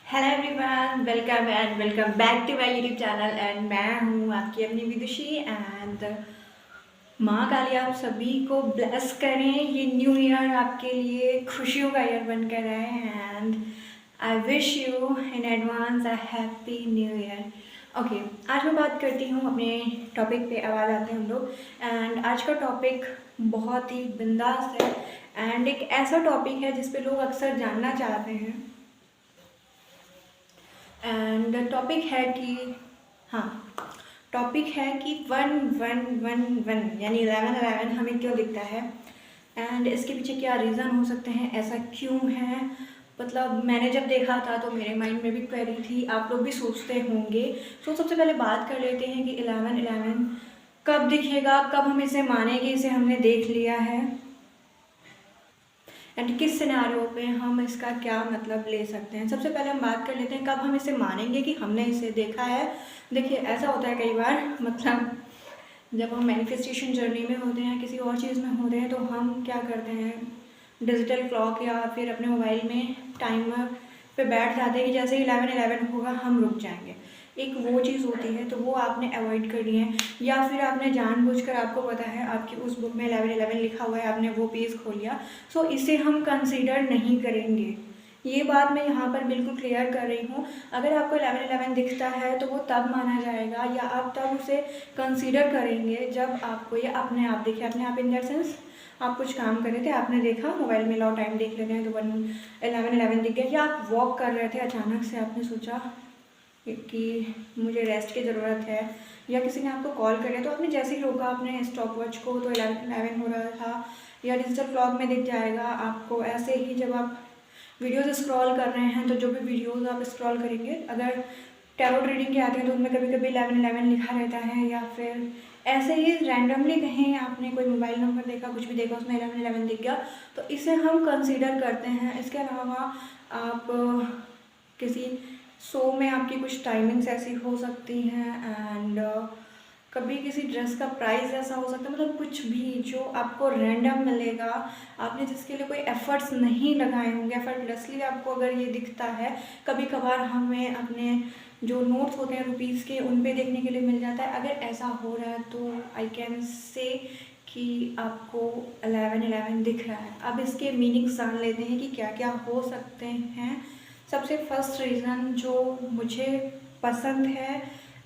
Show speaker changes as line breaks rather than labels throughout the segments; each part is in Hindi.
Hello everyone, welcome and welcome back to my YouTube channel. And मैं हूँ आपकी अपनी विदुषी। एंड माँ काली आप सभी को ब्लेस करें। ये न्यू ईयर आपके लिए खुशियों का ईयर बनकर आए। And I wish you in advance a happy new year. Okay, आज मैं बात करती हूँ अपने टॉपिक पे। आवाज़ आते हैं हम लोग। एंड आज का टॉपिक बहुत ही बिंदास है एंड एक ऐसा टॉपिक है जिस पे लोग अक्सर जानना चाहते हैं। एंड टॉपिक है कि हाँ, टॉपिक है कि 1111 यानी 1111 हमें क्यों दिखता है एंड इसके पीछे क्या रीज़न हो सकते हैं, ऐसा क्यों है। मतलब मैंने जब देखा था तो मेरे माइंड में भी क्वेरी थी, आप लोग भी सोचते होंगे। तो सबसे पहले बात कर लेते हैं कि 1111 कब दिखेगा, कब हम इसे मानेंगे, इसे हमने देख लिया है एंड किस सिनारियो पे हम इसका क्या मतलब ले सकते हैं। सबसे पहले हम बात कर लेते हैं कब हम इसे मानेंगे कि हमने इसे देखा है। देखिए, ऐसा होता है कई बार, मतलब जब हम मैनिफेस्टेशन जर्नी में होते हैं, किसी और चीज़ में होते हैं, तो हम क्या करते हैं, डिजिटल क्लॉक या फिर अपने मोबाइल में टाइमर पे बैठ जाते हैं कि जैसे ही 11:11 होगा हम रुक जाएंगे। एक वो चीज़ होती है, तो वो आपने अवॉइड करनी है। या फिर आपने जानबूझकर, आपको पता है आपकी उस बुक में 11:11 लिखा हुआ है, आपने वो पेज खोल लिया, सो इसे हम कंसीडर नहीं करेंगे। ये बात मैं यहाँ पर बिल्कुल क्लियर कर रही हूँ। अगर आपको 11:11 दिखता है तो वो तब माना जाएगा या आप तब उसे कंसीडर करेंगे जब आपको ये अपने आप दिखे। अपने आप इन दैट सेंस, आप कुछ काम कर रहे थे, आपने देखा मोबाइल में लाओ टाइम देख लेते हैं, तो 11:11 दिख गया। या आप वॉक कर रहे थे, अचानक से आपने सोचा कि मुझे रेस्ट की ज़रूरत है, या किसी ने आपको कॉल कर लिया, तो आपने जैसे ही रोका अपने स्टॉप वॉच को तो 11:11 हो रहा था। या डिजिटल क्लॉक में दिख जाएगा आपको। ऐसे ही जब आप वीडियोज़ स्क्रॉल कर रहे हैं, तो जो भी वीडियोज़ आप स्क्रॉल करेंगे, अगर टैरोट रीडिंग के आते हैं तो उनमें कभी कभी 11:11 लिखा रहता है। या फिर ऐसे ही रैंडमली कहीं आपने कोई मोबाइल नंबर देखा, कुछ भी देखा, उसमें 11:11 दिख गया, तो इसे हम कंसीडर करते हैं। इसके अलावा आप किसी शो में, आपकी कुछ टाइमिंग्स ऐसी हो सकती हैं एंड कभी किसी ड्रेस का प्राइस ऐसा हो सकता है, मतलब कुछ भी जो आपको रैंडम मिलेगा, आपने जिसके लिए कोई एफर्ट्स नहीं लगाए होंगे, एफर्टलेसली आपको अगर ये दिखता है। कभी कभार हमें अपने जो नोट्स होते हैं रुपीज़ के, उन पे देखने के लिए मिल जाता है। अगर ऐसा हो रहा है तो आई कैन से कि आपको 11:11 दिख रहा है। अब इसके मीनिंग्स जान लेते हैं कि क्या क्या हो सकते हैं। सबसे फर्स्ट रीज़न जो मुझे पसंद है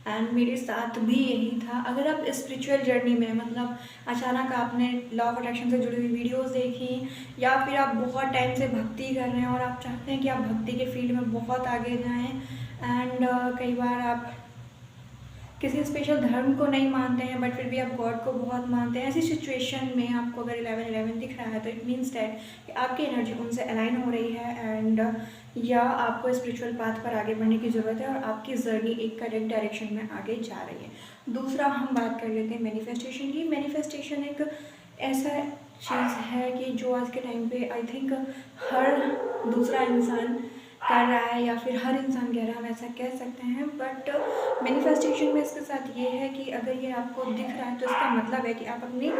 एंड मेरे साथ भी यही था, अगर आप स्पिरिचुअल जर्नी में, मतलब अचानक आपने लॉ ऑफ अट्रैक्शन से जुड़ी हुई वीडियोस देखी, या फिर आप बहुत टाइम से भक्ति कर रहे हैं और आप चाहते हैं कि आप भक्ति के फील्ड में बहुत आगे जाएं एंड कई बार आप किसी स्पेशल धर्म को नहीं मानते हैं बट फिर भी आप गॉड को बहुत मानते हैं। ऐसी सिचुएशन में आपको अगर 11:11 दिख रहा है तो इट मीन्स दैट कि आपकी एनर्जी उनसे अलाइन हो रही है एंड या आपको स्पिरिचुअल पाथ पर आगे बढ़ने की ज़रूरत है और आपकी जर्नी एक करेक्ट डायरेक्शन में आगे जा रही है। दूसरा हम बात कर लेते हैं मैनिफेस्टेशन की। मैनिफेस्टेशन एक ऐसा चीज़ है कि जो आज के टाइम पे आई थिंक हर दूसरा इंसान कर रहा है, या फिर हर इंसान कह रहा है, हम ऐसा कह सकते हैं। बट मैनिफेस्टेशन में इसके साथ ये है कि अगर ये आपको दिख रहा है तो इसका मतलब है कि आप अपनी